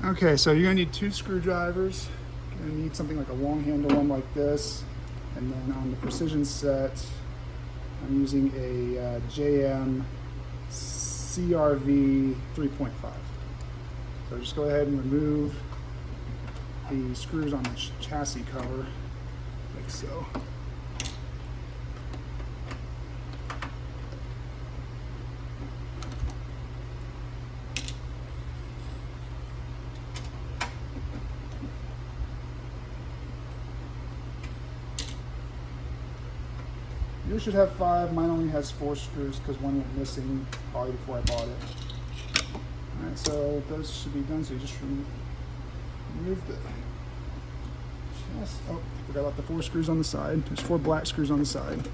Okay, so you're gonna need 2 screwdrivers. You're gonna need something like a long handle one like this. And then on the precision set, I'm using a JM CRV 3.5. So just go ahead and remove the screws on the chassis cover, like so. Yours should have 5, mine only has 4 screws because one went missing probably before I bought it. Alright, so those should be done, so you just remove the chassis. Oh, forgot about the 4 screws on the side. There's 4 black screws on the side.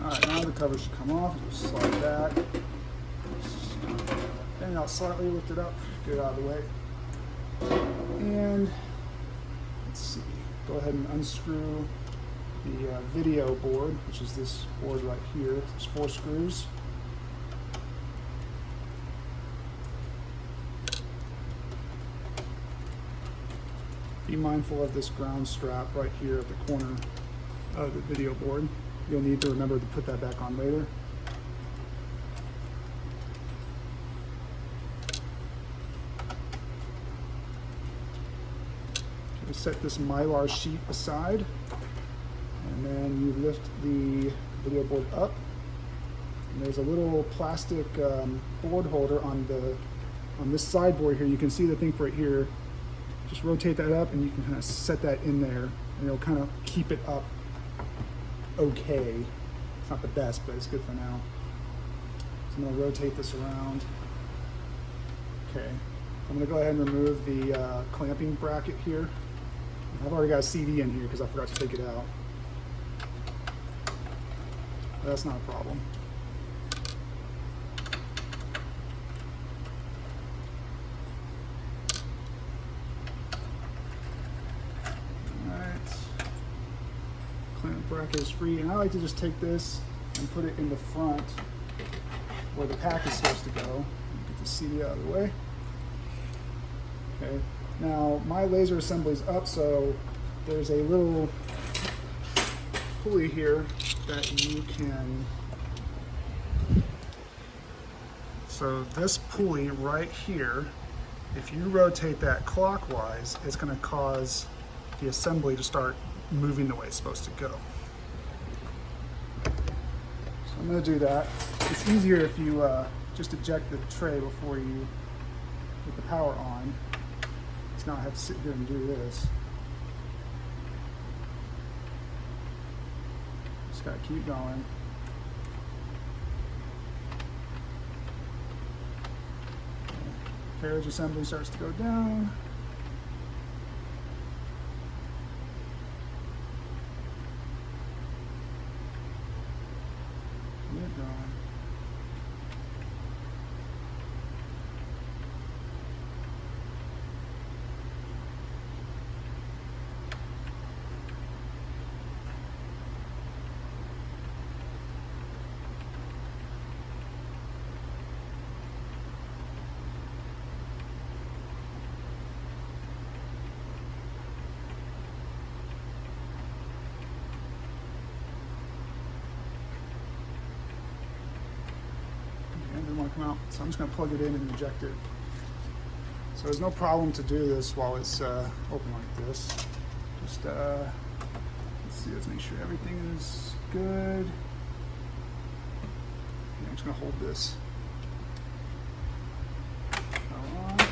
Alright, now the cover should come off. Just slide back. And I'll slightly lift it up, get it out of the way. And let's see, go ahead and unscrew the video board, which is this board right here. There's 4 screws. Be mindful of this ground strap right here at the corner of the video board. You'll need to remember to put that back on later. Okay, set this Mylar sheet aside, and then you lift the video board up. And there's a little plastic board holder on this side board here. You can see the thing for it here. Just rotate that up, and you can kind of set that in there, and it'll kind of keep it up. Okay, it's not the best, but it's good for now. So I'm going to rotate this around. Okay, I'm going to go ahead and remove the clamping bracket here. I've already got a CD in here because I forgot to take it out. But that's not a problem. Bracket is free, and I like to just take this and put it in the front where the pack is supposed to go. Get the CD out of the way. Okay, now my laser assembly is up, so there's a little pulley here that you can. So this pulley right here, if you rotate that clockwise, it's going to cause the assembly to start moving the way it's supposed to go. So I'm going to do that. It's easier if you just eject the tray before you put the power on. It's not have to sit here and do this. Just got to keep going. Carriage assembly starts to go down. Come out. So I'm just going to plug it in and eject it. So there's no problem to do this while it's open like this. Just let's see, let's make sure everything is good. Okay, I'm just going to hold this. On. So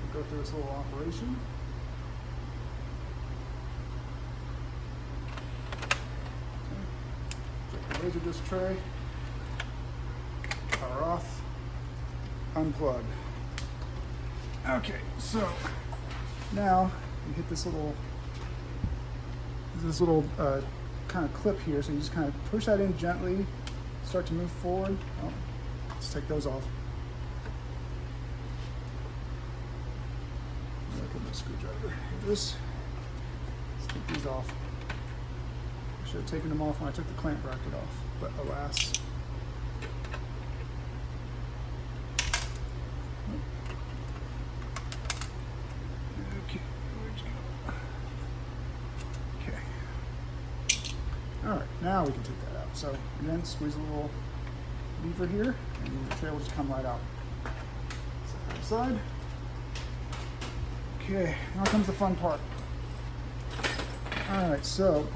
we'll go through this little operation. Laser disc tray, power off, unplug. Okay, so now you hit this little kind of clip here, so you just kind of push that in gently, start to move forward. Oh, let's take those off. Look at my screwdriver. Let's take these off. I should have taken them off when I took the clamp bracket off, but alas. Okay, where'd you go? Okay. All right, now we can take that out. So again, squeeze a little lever here, and the tray will just come right out. Set that aside. Okay, now comes the fun part. All right, so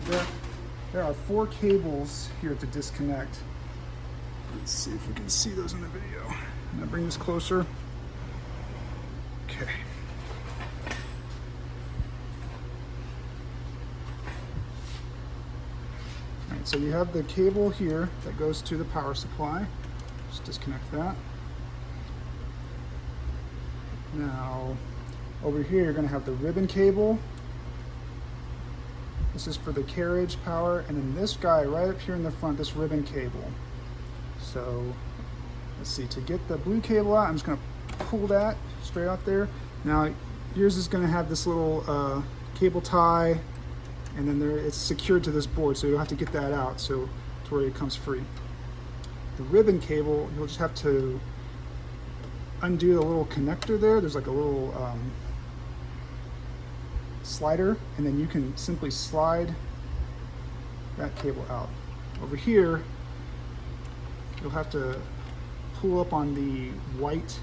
there are 4 cables here to disconnect. Let's see if we can see those in the video. I'm gonna bring this closer. Okay. All right, so you have the cable here that goes to the power supply. Just disconnect that. Now, over here, you're going to have the ribbon cable. This is for the carriage power, and then this guy right up here in the front, this ribbon cable. So, let's see, to get the blue cable out, I'm just going to pull that straight out there. Now, yours is going to have this little cable tie, and then it's secured to this board, so you'll have to get that out so to where it comes free. The ribbon cable, you'll just have to undo the little connector there. There's like a little slider, and then you can simply slide that cable out. Over here, you'll have to pull up on the white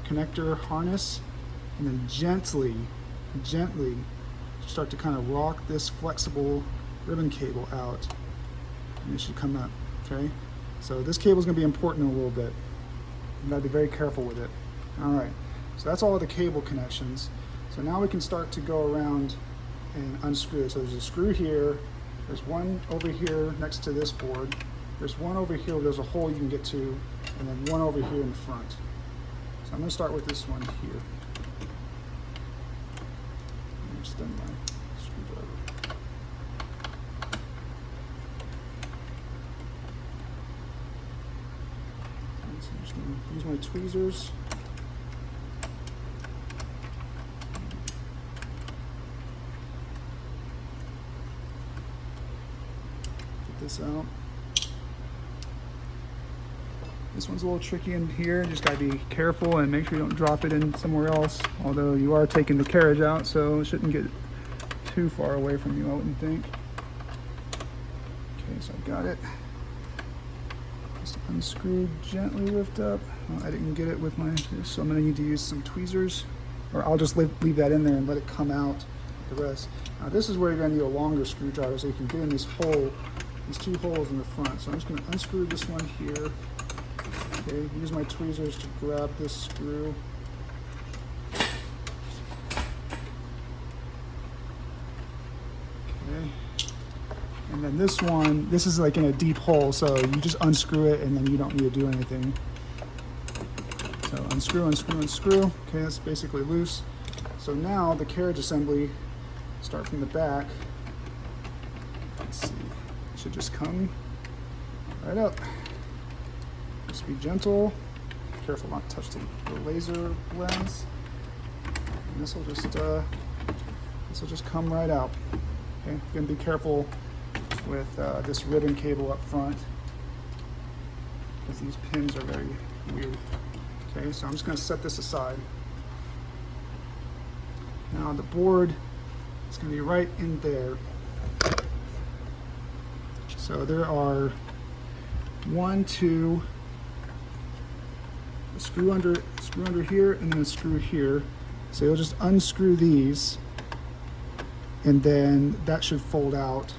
connector harness, and then gently start to kind of rock this flexible ribbon cable out, and it should come up. Okay, so this cable is going to be important in a little bit. You gotta be very careful with it. All right, so that's all of the cable connections. So now we can start to go around and unscrew it. So there's a screw here, there's one over here next to this board, there's one over here where there's a hole you can get to, and then one over here in the front. So I'm gonna start with this one here. Extend my screwdriver. So I'm just gonna use my tweezers. This out. This one's a little tricky in here. Just gotta be careful and make sure you don't drop it in somewhere else. Although you are taking the carriage out, so it shouldn't get too far away from you, I wouldn't think. Okay, so I got it. Just unscrew, gently lift up. Well, I didn't get it with my, so I'm gonna need to use some tweezers, or I'll just leave that in there and let it come out the rest. Now this is where you're gonna need a longer screwdriver so you can get in this hole. These 2 holes in the front. So I'm just going to unscrew this one here. Okay, use my tweezers to grab this screw. Okay. And then this one, this is like in a deep hole, so you just unscrew it and then you don't need to do anything. So unscrew, unscrew, unscrew. Okay, that's basically loose. So now the carriage assembly, start from the back. Let's see. Should just come right up. Just be gentle. Careful not to touch the laser lens. And this will just come right out. Okay, you're gonna be careful with this ribbon cable up front because these pins are very weird. Okay, so I'm just gonna set this aside. Now the board is gonna be right in there. So there are 1, 2, a screw under here, and then a screw here. So you'll just unscrew these, and then that should fold out.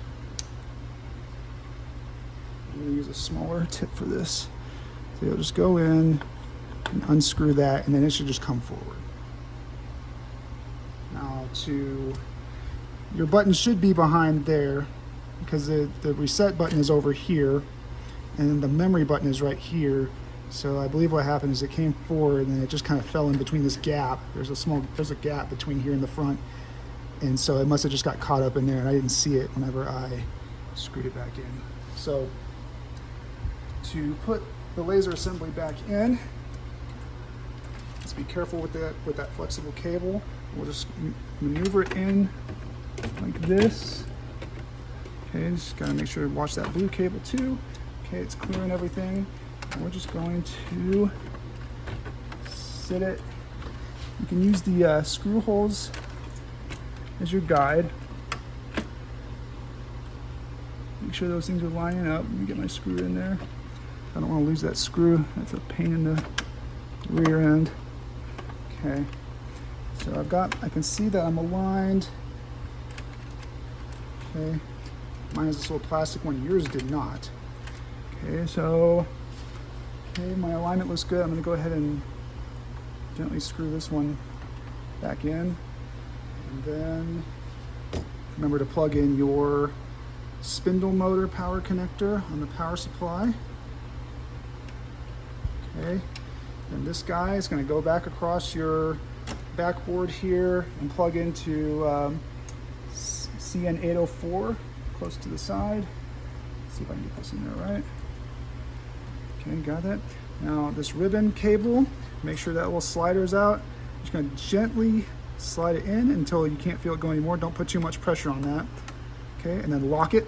I'm gonna use a smaller tip for this. So you'll just go in and unscrew that, and then it should just come forward. Now your button should be behind there, because the reset button is over here and the memory button is right here. So I believe what happened is it came forward and then it just kind of fell in between this gap. There's a gap between here and the front. And so it must have just got caught up in there and I didn't see it whenever I screwed it back in. So to put the laser assembly back in, let's be careful with that flexible cable. We'll just maneuver it in like this. Okay, just gotta make sure to watch that blue cable too. Okay, it's clearing everything. And we're just going to sit it. You can use the screw holes as your guide. Make sure those things are lining up. Let me get my screw in there. I don't want to lose that screw. That's a pain in the rear end. Okay, so I can see that I'm aligned. Okay, mine is this little plastic one. Yours did not. Okay, so my alignment looks good. I'm going to go ahead and gently screw this one back in, and then remember to plug in your spindle motor power connector on the power supply. Okay, and this guy is going to go back across your backboard here and plug into CN804 close to the side. Let's see if I can get this in there right. Okay, got that. Now this ribbon cable, make sure that little slider's out. Just going to gently slide it in until you can't feel it go anymore. Don't put too much pressure on that. Okay, and then lock it.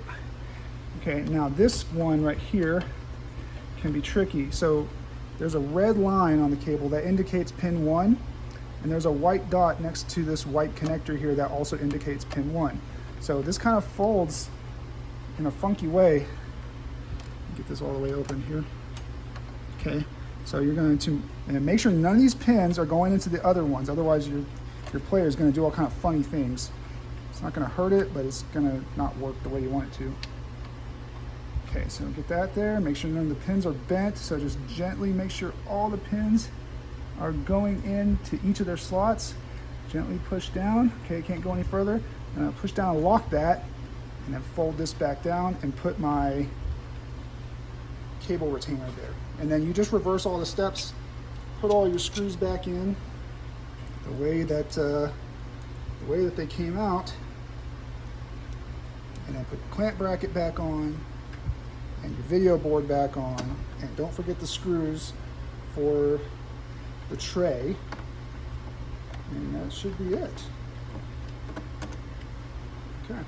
Okay, now this one right here can be tricky. So there's a red line on the cable that indicates pin 1, and there's a white dot next to this white connector here that also indicates pin 1. So this kind of folds in a funky way. Get this all the way open here. Okay, so you're going to make sure none of these pins are going into the other ones, otherwise your player is going to do all kind of funny things. It's not going to hurt it, but it's going to not work the way you want it to. Okay, so get that there. Make sure none of the pins are bent, so just gently make sure all the pins are going into each of their slots. Gently push down. Okay, can't go any further. Push down and lock that, and then fold this back down and put my cable retainer there. And then you just reverse all the steps, put all your screws back in the way that they came out, and then put the clamp bracket back on and your video board back on, and don't forget the screws for the tray, and that should be it. Okay.